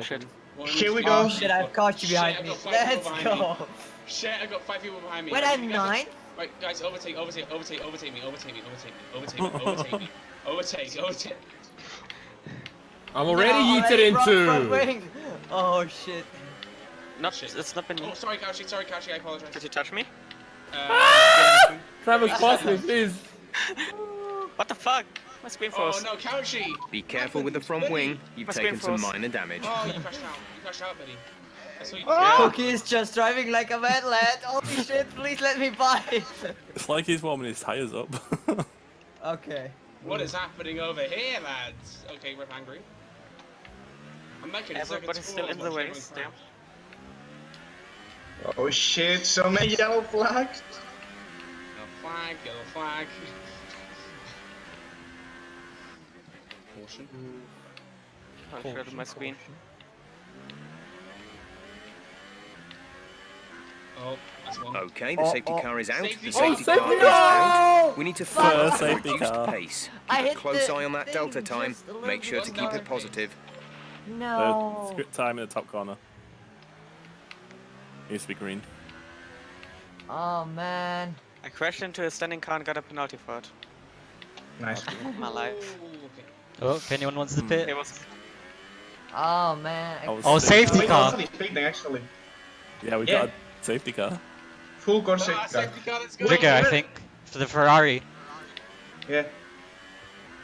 Shit. Here we go. Oh shit, I've caught you behind me. Let's go. Shit, I got 5 people behind me. Wait, I'm 9? Right, guys, overtake me. I'm already yeeted into. Wing. Oh shit. Not, it's not been me. Oh, sorry, Kaushi, I apologize. Did you touch me? Travis, pass me, please. What the fuck? My screen froze. Oh no, Kaushi! Be careful with the front wing. You've taken some minor damage. Oh, you crashed out, buddy. That's what you Cookie is just driving like a mad lad. Holy shit, please let me buy. It's like he's warming his tyres up. Okay. What is happening over here, lads? Okay, we're angry. I'm making it Everybody's still in the race, damn. Oh shit, so many yellow flags. Yellow flag. Caution. I'll share my screen. Oh, that's one. Okay, the safety car is out. Safety The safety car. car is out. We need to follow First at a safety reduced car. pace. I Keep a hit close the eye on that thing delta time. just a little Make sure to bit. keep it positive. No. Script time in the top corner. Needs to be green. Oh man. I crashed into a standing car and got a penalty for it. Nice. My life. Okay. Oh, if anyone wants the pit. It was. Oh man. I was Oh, sick. safety car. Actually. Yeah, we got a safety car. Full course Ah, safety car. safety car, let's go! Trigger, I think. For the Ferrari. Yeah.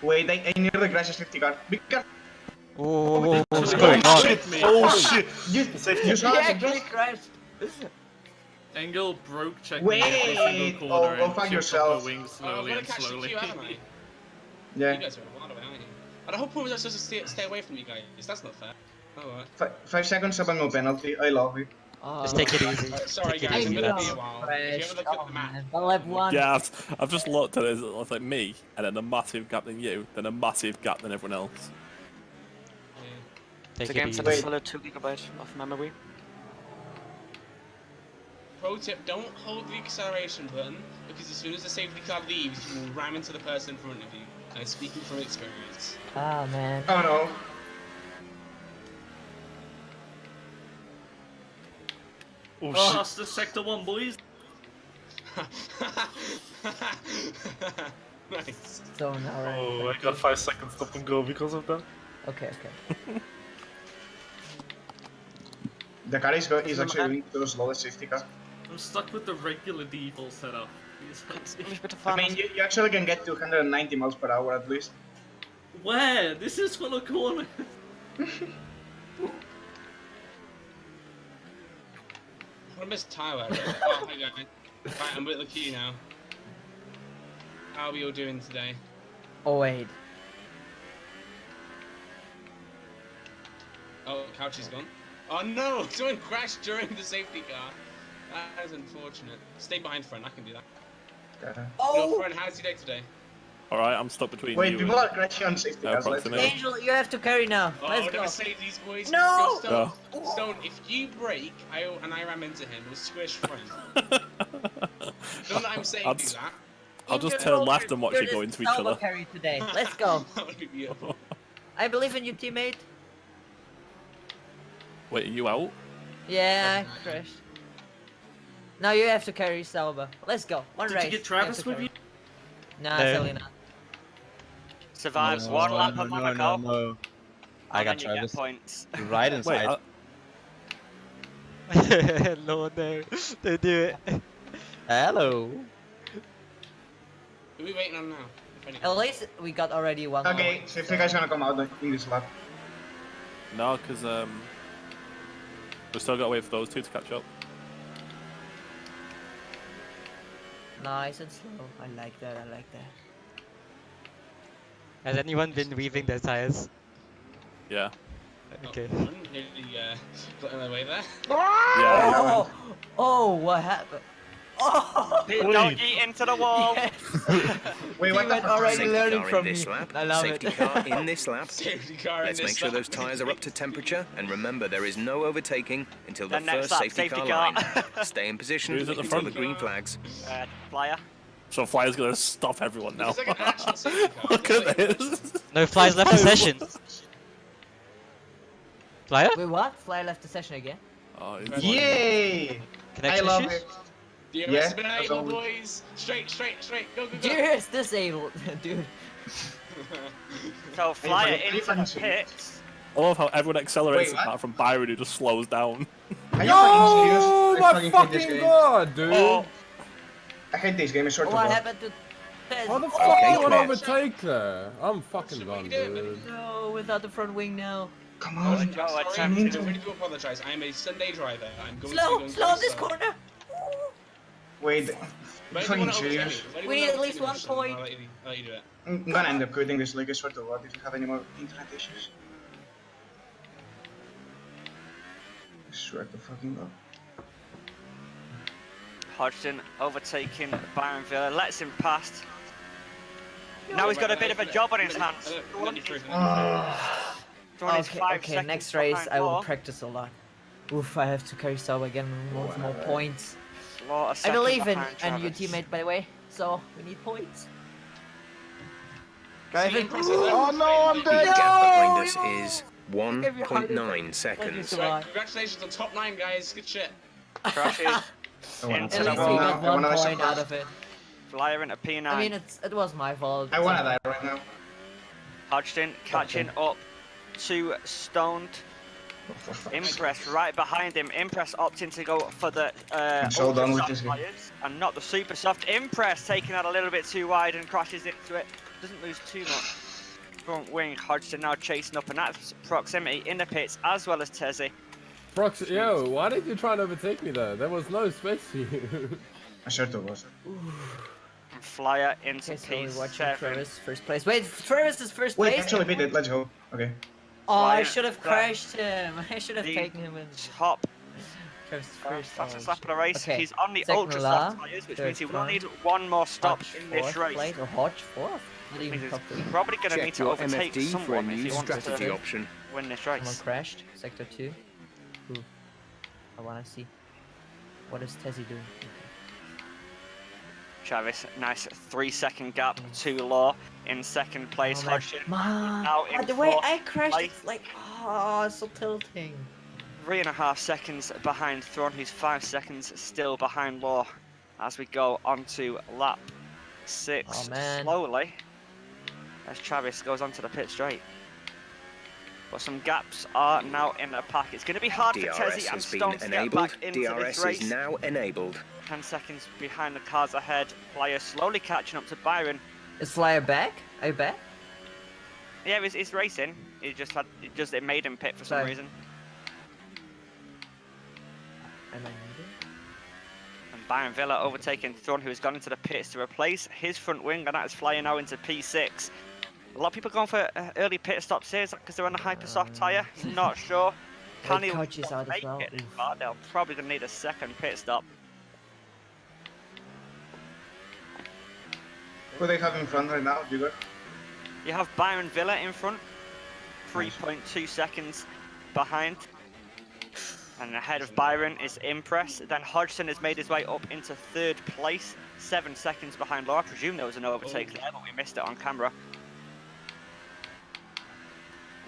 Wait, I near the crash safety car. Be careful. Oh, what's going on? Oh shit! You He saw actually it? crashed. Angle broke checking Wait, every single corner go and fuck chipped yourself. up the wings Oh, I'm slowly gonna and catch the slowly. queue, haven't I? You Yeah. guys are a lot away, aren't you? And I hope we're supposed to stay away from you guys. That's not fair. Alright. 5 seconds up and no penalty. I love it. Just take it easy. Sorry Take it guys, I'm easy. gonna be a while. If you ever look at the map. I'll have one. Yeah, I've just looked at it. It's like me, and then a massive gap than you, then a massive gap than everyone else. The Take it game's easy. at a solid 2 GB of memory. Pro tip, don't hold the acceleration button, because as soon as the safety car leaves, you will ram into the person in front of you. I'm speaking from experience. Oh man. Oh no. Oh, that's the sector 1, boys. Nice. So now we're Oh, I got 5 seconds stop and go because of that. Okay, okay. The car is actually going to the slowest safety car. I'm stuck with the regular default setup. Mich bitte I fahren. mean, you actually can get 290 miles per hour at least. Where? This is full of corners. I missed Tyler. Oh, hang on. Right, I'm with the queue now. How are we all doing today? Oh wait. Oh, Couch is gone. Oh no! Someone crashed during the safety car. That is unfortunate. Stay behind front, I can do that. No, front, how's your day today? Alright, I'm stuck between Wait, you people are crashing on safety cars. Let's proximity. Angel, you have to carry now. Oh, Let's I'm go. gonna save these boys. No! Go, Stone, if you break, and I ram into him, we'll squish front. Don't let him say I'll do just- that. I'll just Angel, turn left and watch you're you go the into each solo other. carry today. Let's go. That would be beautiful. I believe in you, teammate. Wait, are you out? Yeah, I crashed. Now you have to carry Sauber. Let's go. One race. Did you get Travis with you? Nah, No. sadly not. Survives one lap of Monaco. No. I got and then you get Travis. points. Right Wait, inside. No, no. Don't do it. Hello. Who are we waiting on now? If any- At least we got already one. Okay, more, safety guy's gonna come out in this lap. no, because we still got to wait for those two to catch up. Nice and slow. I like that. I like that. Has anyone been weaving their tires? Yeah. Okay. Oh, nearly got in the way there. Yeah. Oh, oh, what happened? Oh, Don't eat into the wall! yes. Wait, what the Teammate fuck? already Safety learning car from in me. this lap. I love Safety it. car in this lap. Safety car in Let's this make sure lap. those tyres are up to temperature, and remember there is no overtaking until the Then next first lap, safety safety car car. line. Stay in position Who's at the until the front? green flags. Flyer. So Flyer's gonna stop everyone now. It's like an actual safety car. Look at this. No flies left the session. Flyer? Wait, what? Flyer left the session again? Oh, he's Yay! I Connection love issues? it. DRS Yeah, has been that's enabled, all. boys. Straight, go. Dearest disabled, dude. So Flyer are you into fucking the serious? pits. I love how everyone accelerates Wait, what? apart from Byron, who just slows down. Are you fucking serious? Oh I my hate this fucking game. god, dude! Oh, I hate this game, I swear to What God. happened to Tez? How the fuck Okay, did I clear. overtake there? I'm fucking What gone, you doing, dude. No, without the front wing now. Come Oh, on. I'm Joe, sorry, attempt I'm to- ready to apologise. I am a Sunday driver. I'm going Slow, to go slow this corner. Wait, But fucking if you wanna serious? overtake me, if you We wanna need at least overtake me, 1 point. I'll let you do it. I'm gonna end up quitting this league, I swear to God, if you have any more internet issues. I swear to fucking God. Hodgson overtaking Byron Villa, lets him past. Now he's got a bit of a job on his hands. Let me through. Throwing his 5 Okay, seconds next race behind I will Law. practice a lot. Oof, I have to carry Sauber again with more points. Law a I second believe in behind your Travis. teammate, by the way, so we need points. See, Driving. impressive. Oh no, I'm The dead! gap behind us No! is 1.9 seconds. Right, congratulations on top 9, guys. Good shit. Crashes I wanna into At the least we wall. got I wanna 1 race point across. out of it. Flyer into P9. I mean, it was my fault. I wanna die right now. Hodgson catching up to Stoned. Impress right behind him. Impress opting to go for the I'm so done with ultra this soft game. tyres and not the super soft. Impress taking out a little bit too wide and crashes into it. Doesn't lose too much. Front wing. Hodgson now chasing up, and that's proximity in the pits as well as Tezzy. Prox, yo, why did you try and overtake me there? There was no space for you. I swear to God. And Flyer into Okay, so we're watching P7. Travis first place. Wait, Travis is first Wait, place. actually beat it, let's go. Okay. Oh, I Flyer, should have crashed him. I should have the taken him in. Top Travis first. fastest lap of the race. Okay, He's on the second ultra La, soft tyres, which third means he will front, need one more stop Hodge in this fourth race. place, or Hodge fourth. Not Means even he's top 3. probably going to need Check to your overtake MFD for a someone if new he wants strategy to option. win this Someone race. crashed. Sector 2. Who? I wanna see. What is Tezzy doing? Travis, nice 3-second gap to Law in second place. Oh, man. Hodgson Man, now in the way fourth I crashed, place. it's like, oh, it's so tilting. 3.5 seconds behind Thron, who's 5 seconds still behind Law as we go on to lap 6 Oh, man. slowly as Travis goes onto the pit straight. But some gaps are now in the pack. It's going to be hard for DRS Tezzy and has been Stone to get enabled. back into DRS this race. is now enabled. 10 seconds behind the cars ahead. Flyer slowly catching up to Byron. Is Flyer back? Are you back? Yeah, he's racing. He just had it made him pit for some Sorry. reason. Am I muted? And Byron Villa overtaking Thron, who has gone into the pits to replace his front wing, and that is Flyer now into P6. A lot of people going for early pit stops here because they're on a hyper soft tyre. Not sure. Can he Coach is out as make well. it? Oof. But they'll probably gonna need a second pit stop. Who they have in front right now, you got? You have Byron Villa in front, 3.2 seconds behind. And ahead of Byron is Impress. Then Hodgson has made his way up into third place, 7 seconds behind Law. I presume there was an overtake there, but we missed it on camera.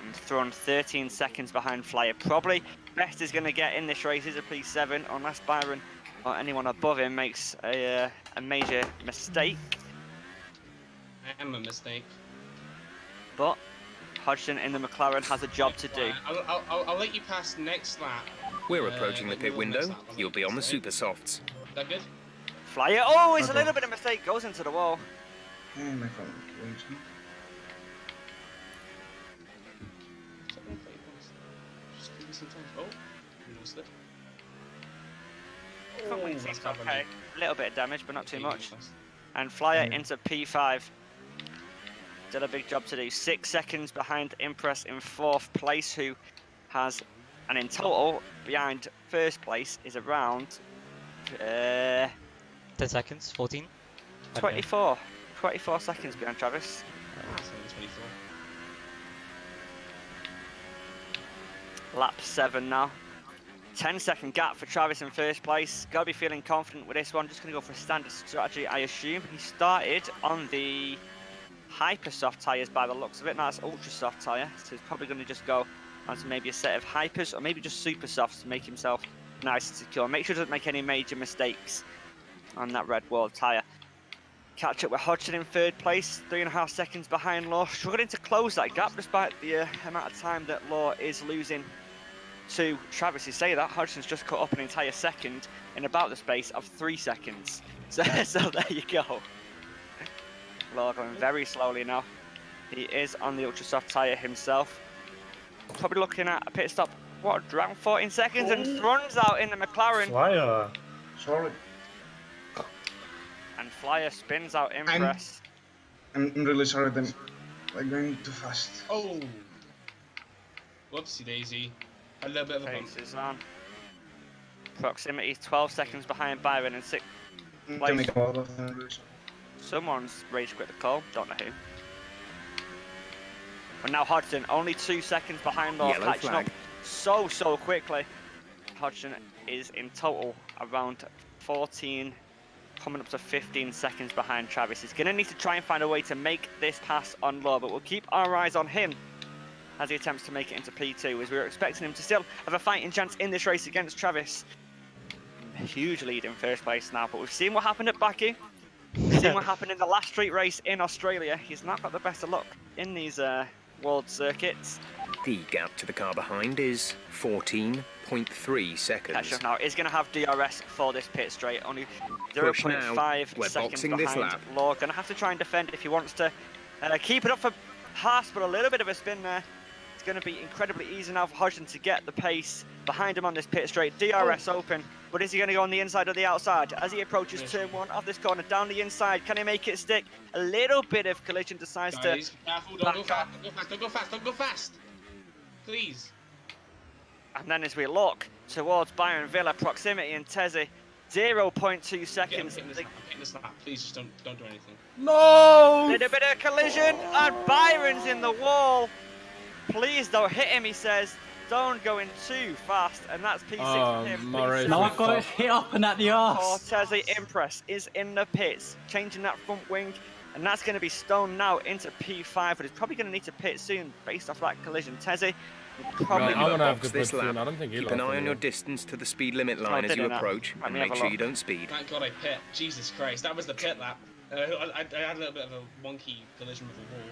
And Thron 13 seconds behind Flyer. Probably best is going to get in this race is a P7, unless Byron or anyone above him makes a major mistake. I am a mistake. But Hodgson in the McLaren has a job to do. I'll let you pass next lap. We're approaching the pit middle of next window. lap, You'll be on the right? super softs. Is that good? Flyer, oh, it's a Okay. little bit of mistake, goes into the wall. Yeah, my phone. Just give me some time. Oh, no slip. Front wing that's seems bad on okay. me. A little bit of damage, but not too Okay, much. that's- And Flyer Yeah. into P5. Still a big job to do. 6 seconds behind Impress in 4th place, who has, and in total, behind first place is around 10 seconds, 14. I don't know. 24. 24 seconds behind Travis. That's only 24. Lap 7 now. 10-second gap for Travis in first place. Gotta be feeling confident with this one. Just gonna go for a standard strategy, I assume. He started on the hyper soft tyres by the looks of it. Now it's ultra soft tyre, so he's probably gonna just go onto maybe a set of hypers or maybe just super softs to make himself nice and secure. Make sure he doesn't make any major mistakes on that red wall tyre. Catch up with Hodgson in 3rd place, 3.5 seconds behind Law. Struggling to close that gap despite the amount of time that Law is losing to Travis. You say that, Hodgson's just cut up an entire second in about the space of 3 seconds. So there you go. Law going very slowly now. He is on the ultra soft tyre himself. Probably looking at a pit stop, what, around 14 seconds, and runs out in the McLaren. Flyer. Sorry. And Flyer spins out Impress. I'm really sorry, then I'm going too fast. Oh! Whoopsie daisy. A little bit of a bump. Pace is on. Proximity 12 seconds behind Byron and 6th To place. make a lot of them, really sorry. Someone's rage quit the call, don't know who. But now Hodgson, only 2 seconds behind Law, Yellow catching flag. up so quickly. Hodgson is in total around 14, coming up to 15 seconds behind Travis. He's going to need to try and find a way to make this pass on Law, but we'll keep our eyes on him as he attempts to make it into P2, as we were expecting him to still have a fighting chance in this race against Travis. A huge lead in 1st place now, but we've seen what happened at Baku. We've seen what happened in the last street race in Australia. He's not got the best of luck in these world circuits. The gap to the car behind is 14.3 seconds. Catch up now. Is going to have DRS for this pit straight. Only Push 0.5 now. We're seconds boxing this behind lap. Law. Going to have to try and defend if he wants to keep it up for Haas, but a little bit of a spin there. It's going to be incredibly easy now for Hodgson to get the pace behind him on this pit straight. DRS open, but is he going to go on the inside or the outside? As he approaches turn 1 of this corner, down the inside, can he make it stick? A little bit of collision, decides Guys, to... careful, don't go fast, don't go fast, don't go fast, don't go fast! Please. And then as we look towards Byron Villa, Proximity and Tezzy, 0.2 I'm seconds. hitting this lap, please just don't do anything. No! Little bit of collision, and Byron's in the wall. Please don't hit him, he says. Don't go in too fast, and that's P6 for him. Morris. Now I've got it hit up and at the arse. Tezzy Impress is in the pits, changing that front wing, and that's going to be Stone now into P5, but he's probably going to need to pit soon based off that collision. Tezzy probably... I'm gonna have to Box put this lap. soon. I don't think he'll Keep an have eye to on your do. distance to the speed limit line as did you it now. approach, Let and me make have a sure look. you don't speed. Thank God I pit. Jesus Christ, that was the pit lap. I had a little bit of a wonky collision with the wall.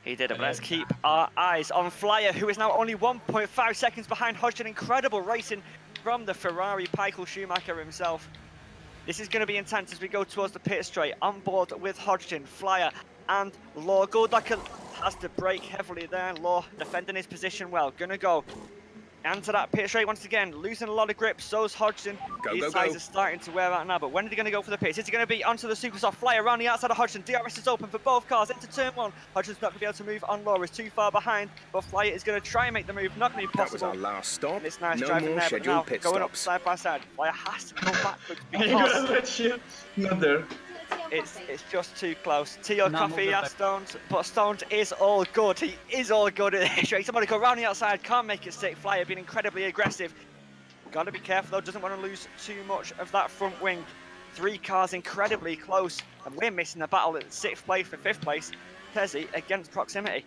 He did it, but let's keep our eyes on Flyer, who is now only 1.5 seconds behind Hodgson. Incredible racing from the Ferrari Michael Schumacher himself. This is going to be intense as we go towards the pit straight. On board with Hodgson, Flyer, and Law. Goldlacker has to brake heavily there. Law defending his position well. Going to go into that pit straight once again, losing a lot of grip. So's Hodgson. These tyres are starting to wear out now, but when are they going to go for the pits? Is he going to be onto the super soft? Flyer around the outside of Hodgson. DRS is open for both cars into turn 1. Hodgson's not going to be able to move on. Law is too far behind, but Flyer is going to try and make the move. Not going to be That was possible. our last stop. It's nice No driving more there, but now scheduled pit going up stops. side by side. Flyer has to go backwards I'm gonna because let you. Not there. it's just too close. Tea or coffee, asked Stones, but Stones is all good. He is all good at this race. Somebody go round the outside, can't make it stick. Flyer being incredibly aggressive. Got to be careful though, doesn't want to lose too much of that front wing. 3 cars incredibly close, and we're missing the battle at 6th place for 5th place. Tezzy against Proximity.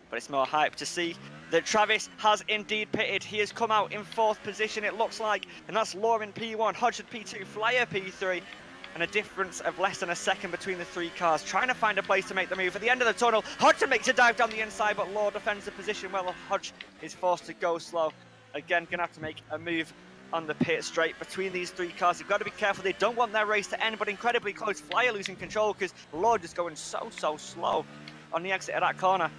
But it's more hype to see that Travis has indeed pitted. He has come out in 4th position, it looks like, and that's Law in P1, Hodgson P2, Flyer P3, and a difference of less than a second between the 3 cars, trying to find a place to make the move. At the end of the tunnel, Hodgson makes a dive down the inside, but Law defends the position well. Hodge is forced to go slow. Again, going to have to make a move on the pit straight between these 3 cars. You've got to be careful. They don't want their race to end, but incredibly close. Flyer losing control because Law just going so slow on the exit of that corner.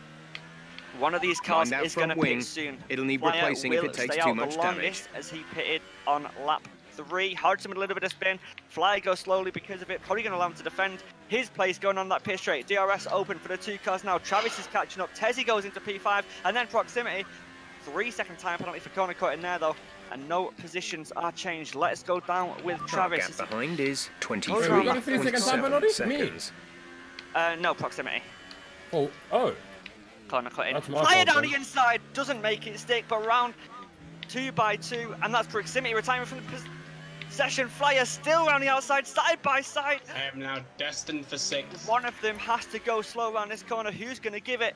One of these cars Mind that is going to front wing. pit soon. It'll need Flyer replacing if will it takes stay too out much the damage. longest as he pitted on lap 3. Hodgson with a little bit of spin. Flyer goes slowly because of it. Probably going to allow him to defend his place going on that pit straight. DRS open for the 2 cars now. Travis is catching up. Tezzy goes into P5 and then Proximity. 3-second time penalty for corner cut in there though. And no positions are changed. Let's go down with Travis. Gap behind is we got a 3-second time penalty? 23.7 Me? seconds. No, Proximity. Oh. Corner cut in. That's my Flyer fault, down then. the inside. Doesn't make it stick, but round 2x2. And that's Proximity retiring from the possession. Flyer still around the outside, side by side. I am now destined for 6th. One of them has to go slow around this corner. Who's going to give it?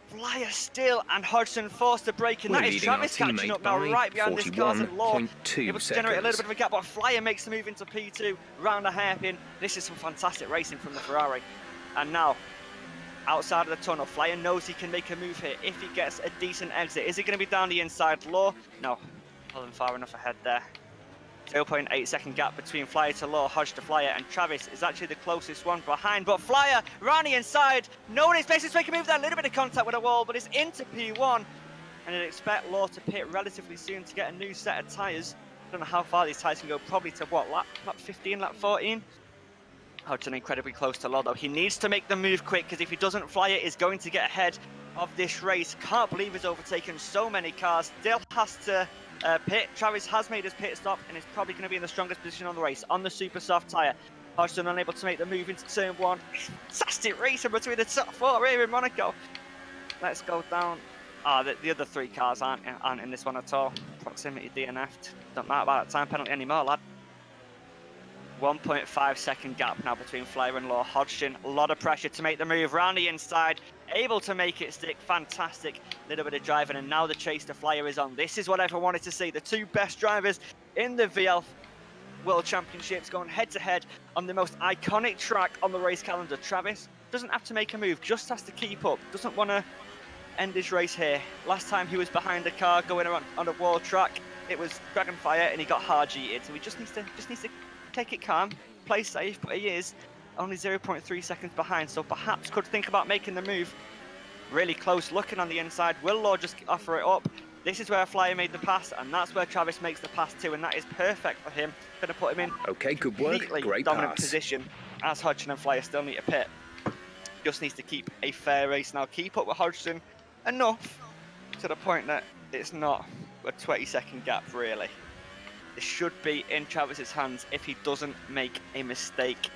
Flyer still, and Hodgson forced to break, and We're that is leading our Travis catching teammate up now, by right behind this car. And Law 41.2 able to generate a little seconds. bit of a gap, but Flyer makes the move into P2, round a hairpin. This is some fantastic racing from the Ferrari. And now, outside of the tunnel, Flyer knows he can make a move here if he gets a decent exit. Is he going to be down the inside? Law? No, wasn't far enough ahead there. 0.8 second gap between Flyer to Law, Hodge to Flyer, and Travis is actually the closest one behind. But Flyer, round the inside, no one expects to make a move there. A little bit of contact with the wall, but it's into P1. And you'd expect Law to pit relatively soon to get a new set of tyres. I don't know how far these tyres can go, probably to what, lap 15, lap 14? Hodgson incredibly close to Law though. He needs to make the move quick, because if he doesn't, Flyer is going to get ahead of this race. Can't believe he's overtaken so many cars. Still has to pit. Travis has made his pit stop and is probably going to be in the strongest position on the race on the super soft tyre. Hodgson unable to make the move into turn 1. Fantastic racing between the top 4 here in Monaco. Let's go down. The other 3 cars aren't in this one at all. Proximity DNF'd. Don't matter about that time penalty anymore, lad. 1.5 second gap now between Flyer and Law. Hodgson, a lot of pressure to make the move round the inside, able to make it stick. Fantastic little bit of driving, and now the chase to Flyer is on. This is what everyone wanted to see. The 2 best drivers in the VL World Championships going head to head on the most iconic track on the race calendar. Travis doesn't have to make a move, just has to keep up. Doesn't want to end his race here. Last time he was behind a car going around on a wall track, it was Dragonfire and he got hard cheated. So he just needs to take it calm, play safe, but he is only 0.3 seconds behind, so perhaps could think about making the move. Really close, looking on the inside. Will Law just offer it up? This is where Flyer made the pass, and that's where Travis makes the pass too, and that is perfect for him. Going to put him in Okay, good work. Great dominant pass. position, as Hodgson and Flyer still need to pit. Just needs to keep a fair race now. Keep up with Hodgson enough to the point that it's not a 20-second gap, really. It should be in Travis's hands if he doesn't make a mistake.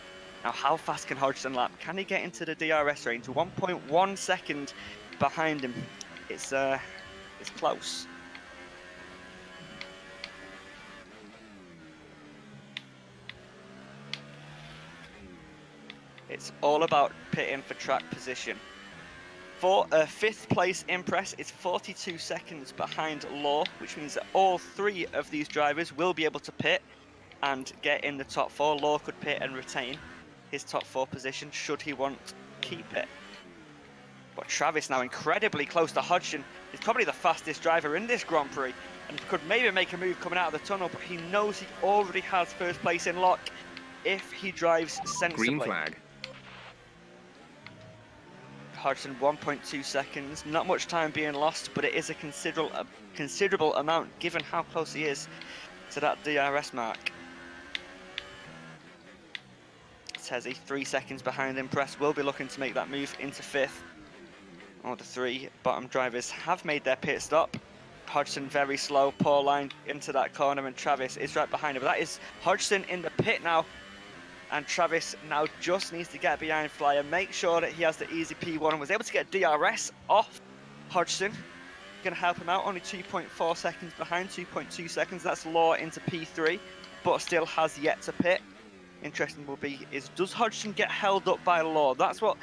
Now, how fast can Hodgson lap? Can he get into the DRS range? 1.1 second behind him. It's close. It's all about pitting for track position. For 5th place Impress is 42 seconds behind Law, which means that all 3 of these drivers will be able to pit and get in the top 4. Law could pit and retain his top 4 position should he want to keep it. But Travis now incredibly close to Hodgson. He's probably the fastest driver in this Grand Prix and could maybe make a move coming out of the tunnel, but he knows he already has 1st place in lock if he drives sensibly. Green flag. Hodgson 1.2 seconds, not much time being lost, but it is a considerable amount given how close he is to that DRS mark. Tezzy 3 seconds behind Impress, will be looking to make that move into 5th. All the 3 bottom drivers have made their pit stop. Hodgson very slow, poor line into that corner, and Travis is right behind him. But that is Hodgson in the pit now. And Travis now just needs to get behind Flyer, make sure that he has the easy P1 and was able to get DRS off Hodgson. Going to help him out, only 2.4 seconds behind, 2.2 seconds. That's Law into P3, but still has yet to pit. Interesting will be is, does Hodgson get held up by Law? That's what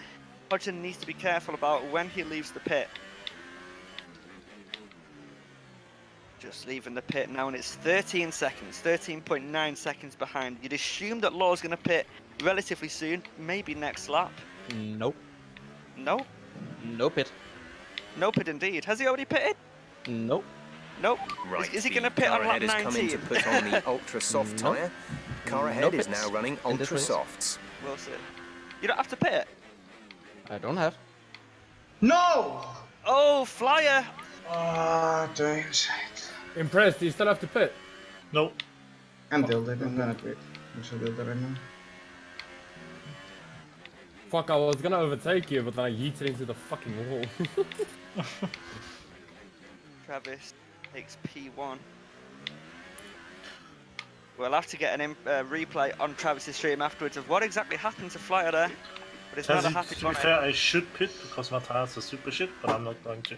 Hodgson needs to be careful about when he leaves the pit. Just leaving the pit now, and it's 13 seconds, 13.9 seconds behind. You'd assume that Law's going to pit relatively soon, maybe next lap. Nope. No? No pit. No pit indeed. Has he already pitted? Nope. Nope. Right, Is he the going to pit car on lap ahead has come in to 19? put on the ultra soft Nope. tyre. Car ahead No is pits now running in this ultra race. softs. We'll see. You don't have to pit. I don't have. No! Oh, Flyer! Ah, damn. Impressed, do you still have to pit? Nope. I'm tilted, I'm gonna quit. I'm so tilted right now. Fuck, I was gonna overtake you, but then I yeeted into the fucking wall. Travis takes P1. We'll have to get an replay on Travis's stream afterwards of what exactly happened to Flyer there. But it's not a happy To be fair, I should pit because my tires are super shit, but I'm not going to.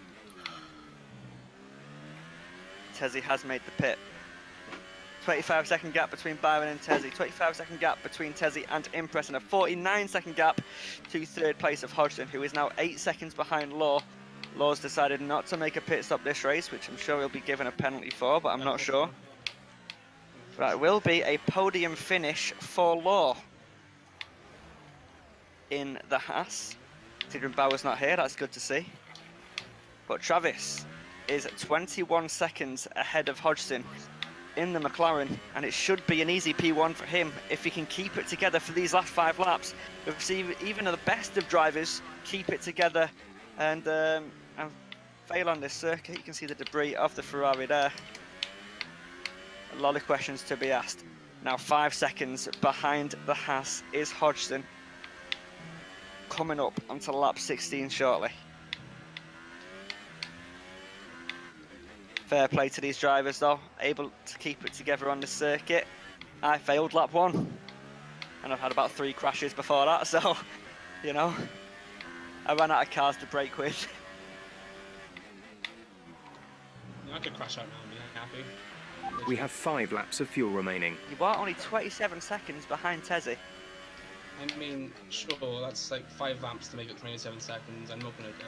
Tezzy has made the pit. 25 second gap between Byron and Tezzy, 25 second gap between Tezzy and Impress, and a 49 second gap to 3rd place of Hodgson, who is now 8 seconds behind Law. Law's decided not to make a pit stop this race, which I'm sure he'll be given a penalty for, but I'm not sure. But it will be a podium finish for Law in the Haas. Considering Bauer's not here, that's good to see. But Travis is 21 seconds ahead of Hodgson in the McLaren, and it should be an easy P1 for him if he can keep it together for these last 5 laps. We've seen even the best of drivers keep it together and fail on this circuit. You can see the debris of the Ferrari there. A lot of questions to be asked. Now 5 seconds behind the Haas is Hodgson, coming up onto lap 16 shortly. Fair play to these drivers though, able to keep it together on the circuit. I failed lap 1, and I've had about 3 crashes before that, so, you know, I ran out of cars to brake with. I could crash out now and be happy. We have 5 laps of fuel remaining. You are only 27 seconds behind Tezzy. I mean, sure, that's like 5 laps to make it 27 seconds. I'm not going to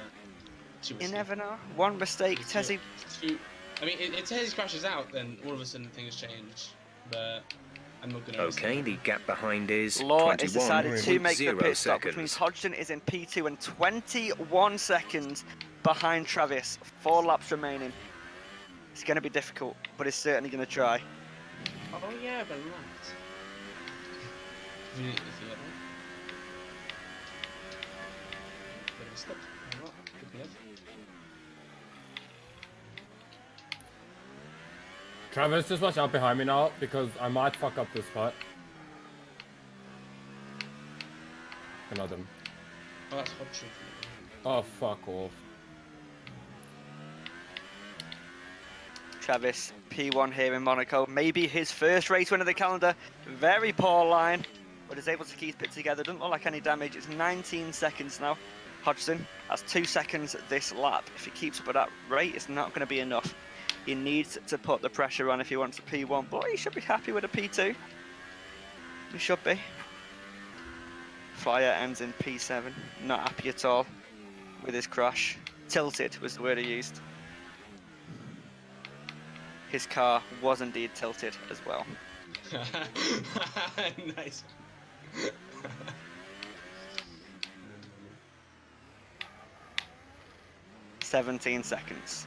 too risky. You never know. One mistake, Tezzy. I mean, if Tezzy crashes out, then all of a sudden things change. But I'm not going to. Okay, the gap behind is Law has decided to make the 21.0 pit stop, which seconds. means Hodgson is in P2 and 21 seconds behind Travis. 4 laps remaining. It's going to be difficult, but he's certainly going to try. Oh yeah, but relax. If you get that. Bit of a slip. Alright, good enough. Travis, just watch out behind me now, because I might fuck up this spot. Another. Oh, that's Hodgson. Oh, fuck off. Travis, P1 here in Monaco. Maybe his first race win of the calendar. Very poor line, but is able to keep it together. Doesn't look like any damage. It's 19 seconds now. Hodgson has 2 seconds this lap. If he keeps up at that rate, it's not going to be enough. He needs to put the pressure on if he wants a P1, but he should be happy with a P2. He should be. Flyer ends in P7. Not happy at all with his crash. Tilted was the word he used. His car was indeed tilted as well. Nice. 17 seconds.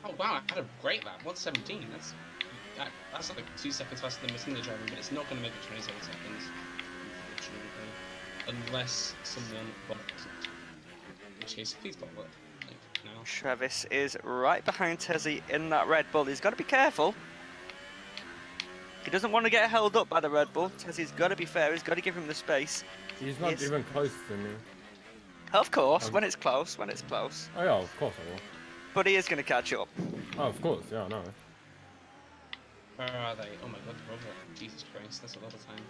Oh wow, I had a great lap. 117. That's like 2 seconds faster than missing the driving, but it's not going to make it 27 seconds, unfortunately, unless someone bottles it. In which case, please bottle it. Like, now. Travis is right behind Tezzy in that Red Bull. He's got to be careful. He doesn't want to get held up by the Red Bull. Tezzy's got to be fair. He's got to give him the space. He's not even close to me. Of course, when it's close, when it's close. Oh yeah, of course I will. But he is going to catch up. Oh, of course, yeah, I know. Where are they? Oh my god, the robot. Jesus Christ, that's a lot of time.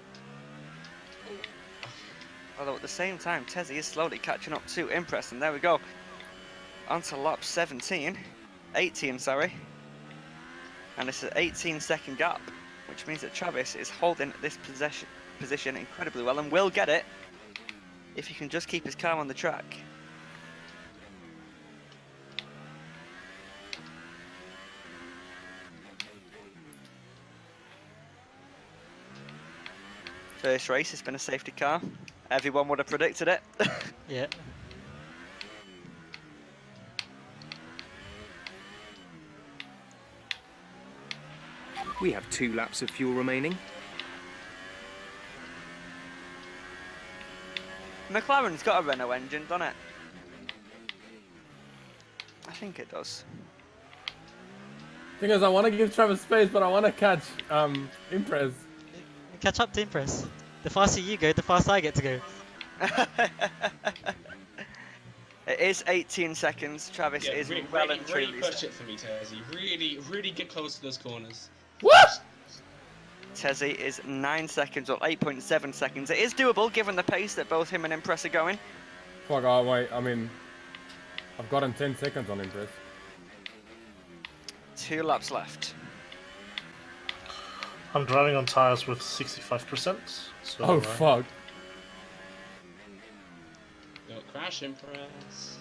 Although at the same time, Tezzy is slowly catching up to Impress, and there we go. On to lap 18, sorry. And it's an 18-second gap, which means that Travis is holding this position incredibly well and will get it if he can just keep his car on the track. First race, it's been a safety car. Everyone would have predicted it. Yeah. We have 2 laps of fuel remaining. McLaren's got a Renault engine, doesn't it? I think it does. Thing is, I want to give Travis space, but I want to catch Impress. Catch up to Impress. The faster you go, the faster I get to go. It is 18 seconds. Travis is well and truly. Really push it for me, Tezzy. Really get close to those corners. What? Tezzy is 9 seconds or 8.7 seconds. It is doable given the pace that both him and Impress are going. Fuck, oh wait, I mean, I've gotten 10 seconds on Impress. 2 laps left. I'm driving on tires with 65%. So, Oh fuck. crash, Impress.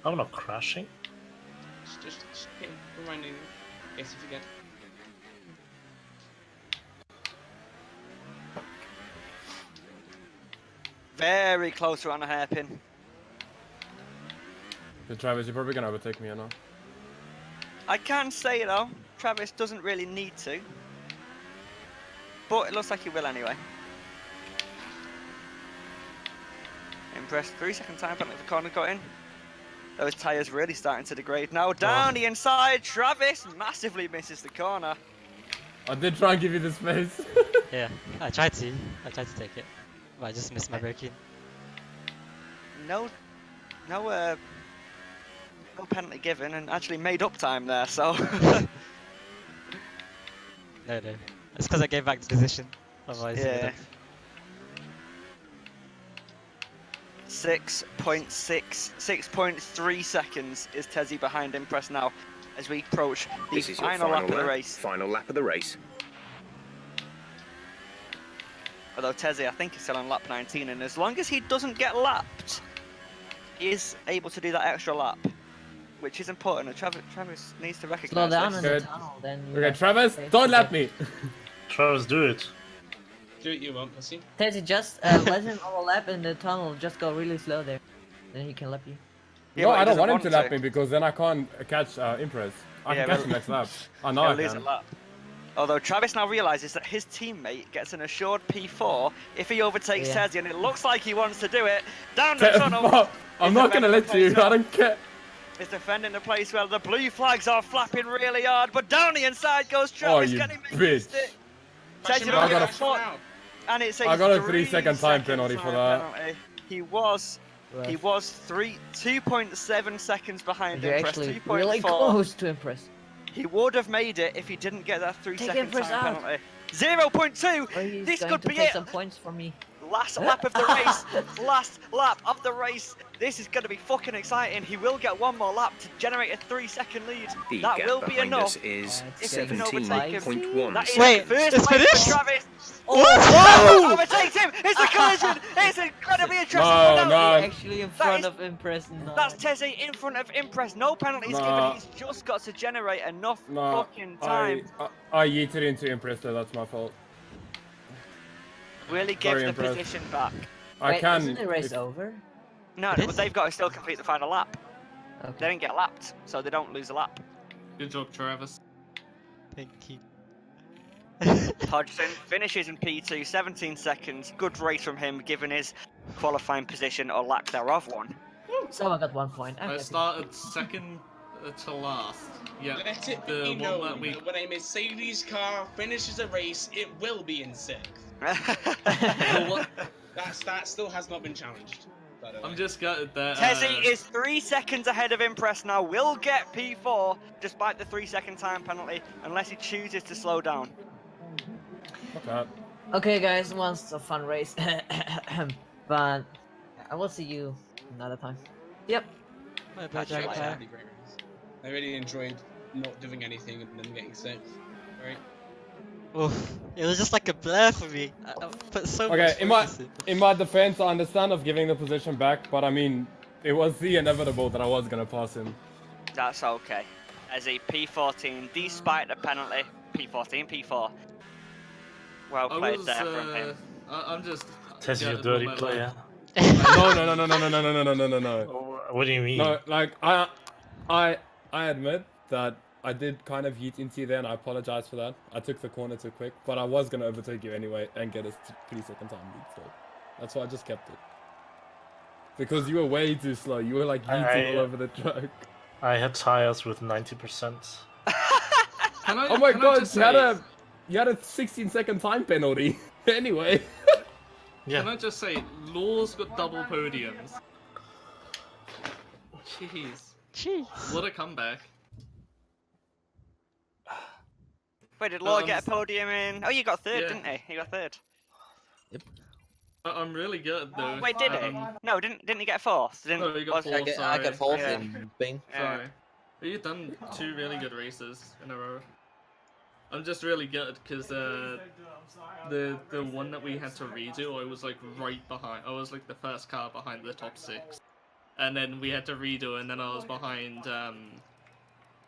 I'm not crashing. Just keep reminding you, in case you forget. Very close around a hairpin. So Travis, you're probably gonna overtake me, or not? I can say though, Travis doesn't really need to. But it looks like he will anyway. Impressed. 3-second time penalty for corner got in. Those tyres really starting to degrade now. Down the inside, Travis massively misses the corner. I did try and give you the space. Yeah, I tried to take it, but I just missed my braking. No penalty given, and actually made up time there. So. No, it's because I gave back the position. Otherwise, yeah. 6.3 seconds is Tezzy behind Impress now as we approach the This is your final lap of the race. Final lap of the race. Although Tezzy, I think, is still on lap 19, and as long as he doesn't get lapped, he is able to do that extra lap, which is important. And Travis needs to recognise Slow down this. in the tunnel, then. Okay, Travis, don't lap me. Travis, do it. Do what you want, pussy. Tezzy, just let him overlap in the tunnel. Just go really slow there. Then he can lap you. Yeah, No, but he I don't doesn't want him to lap me because then I can't catch Impress. I can catch him next lap. I know I lose a can. lap. Although Travis now realises that his teammate gets an assured P4 if he overtakes Tezzy, and it looks like he wants to do it. Down the tunnel. I'm not gonna let you. I don't care. Is defending the place where the blue flags are flapping really hard, but down the inside goes Travis. You Can he make bitch. it? Tezzy I got a spot, and it's I got a 3 3 second time penalty for that. penalty. He was 2.7 seconds behind You're Impress. actually 2.4. really close to Impress. He would have made it if he didn't get that 3-second Impress time out. penalty. 0.2. Or he's This going could to be take it. some points from me. Last lap of the race. Last lap of the race. This is going to be fucking exciting. He will get one more lap to generate a 3-second lead. The That gap will be behind enough. us is If he can overtake him. 17.1. That is Wait, first it's place finished? for Travis. Oh! Overtakes him. It's a collision. It's incredibly interesting. No, But no. Actually in front of Impress. No. That's Tezzy in front of Impress. No penalties given. He's just got to generate enough fucking time. I yeeted into Impress, so that's my fault. Really give Sorry, the Impress. position back. I Wait, can. isn't the race over? No, It but is? they've got to still complete the final lap. Okay. They didn't get lapped, so they don't lose a lap. Good job, Travis. Thank you. Hodgson finishes in P2, 17 seconds. Good race from him, given his qualifying position or lack thereof one. So I got 1 point. I'm I happy. started second to last. Yeah. Let it the be one known that we- that when a Mercedes car finishes a race, it will be in 6th. That still has not been challenged. I'm just gutted that. Tezzy is 3 seconds ahead of Impress now. Will get P4 despite the 3-second time penalty, unless he chooses to slow down. Fuck that. Okay, guys, once a fun race. But I will see you another time. Yep. I really enjoyed not doing anything and then getting 6th. Right? Oof. It was just like a blur for me. I put so Okay, much in my defense, I understand of giving the position back, but I mean, it was the inevitable that I was gonna pass him. That's okay. As a P14, despite the penalty, P14, P4. Well played there from him. I'm just. Tezzy, a gutted dirty all my player. No. What do you mean? No, like I admit that I did kind of yeet into you there, and I apologize for that. I took the corner too quick, but I was gonna overtake you anyway and get a 3-second time lead, so that's why I just kept it. Because you were way too slow. You were like yeeting all over the track. I had tires with 90%. Oh my god, you had a 16-second time penalty. Anyway. Yeah. Can I just say, Law's got double podiums. Jeez. What a comeback. Wait, did Law get a podium in? Oh, you got third, didn't he? He got third. Yep. I'm really good though. Wait, did he? No, didn't he get fourth? No, he got fourth. I got fourth Yeah. in Bing. Sorry. You've done 2 really good races in a row. I'm just really good because the one that we had to redo, I was like right behind. I was like the first car behind the top 6, and then we had to redo, and then I was behind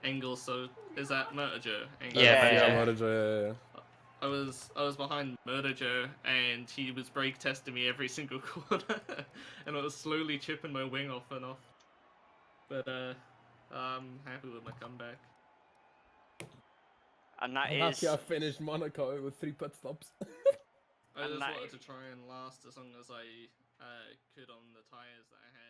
Engels. So is that Murder Joe? Yeah, Murder Joe, yeah. I was behind Murder Joe, and he was brake testing me every single corner, and I was slowly chipping my wing off and off. But I'm happy with my comeback. And that I'm is. happy I finished Monaco with 3 pit stops. I just that wanted to try and last as long as I could on the tyres that I had.